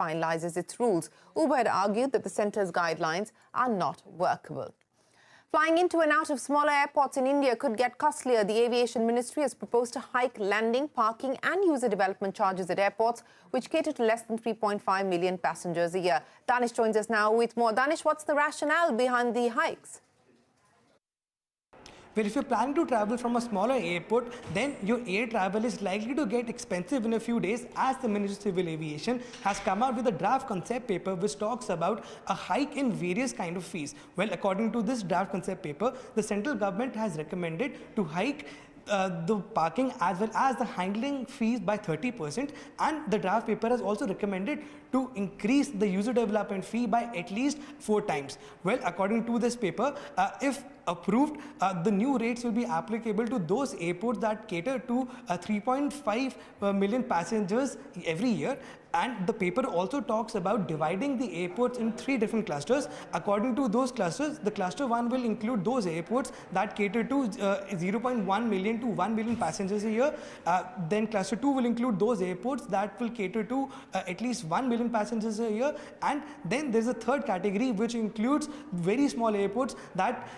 finalizes its rules. Uber had argued that the centre's guidelines are not workable. Flying into and out of smaller airports in India could get costlier. The Aviation Ministry has proposed to hike landing, parking and user development charges at airports, which cater to less than 3.5 million passengers a year. Daanish joins us now with more. Daanish, what's the rationale behind the hikes? Well, if you're planning to travel from a smaller airport, then your air travel is likely to get expensive in a few days, as the Ministry of Civil Aviation has come out with a draft concept paper which talks about a hike in various kind of fees. Well, according to this draft concept paper, the central government has recommended to hike the parking as well as the handling fees by 30%, and the draft paper has also recommended to increase the user development fee by at least 4 times. Well, according to this paper, if approved, the new rates will be applicable to those airports that cater to 3.5 million passengers every year. And the paper also talks about dividing the airports in 3 different clusters. According to those clusters, the cluster 1 will include those airports that cater to 0.1 million to 1 million passengers a year. Then cluster 2 will include those airports that will cater to at least 1 million passengers a year. And then there's a third category which includes very small airports that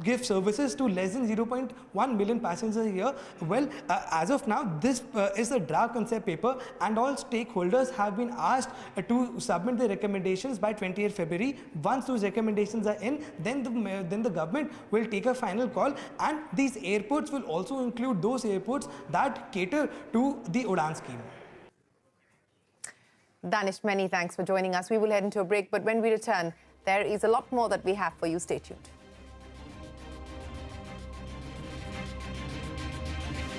give services to less than 0.1 million passengers a year. Well, as of now, this is a draft concept paper, and all stakeholders have been asked to submit their recommendations by 20th February. Once those recommendations are in, then the government will take a final call, and these airports will also include those airports that cater to the Udaan scheme. Daanish, many thanks for joining us. We will head into a break, but when we return, there is a lot more that we have for you. Stay tuned.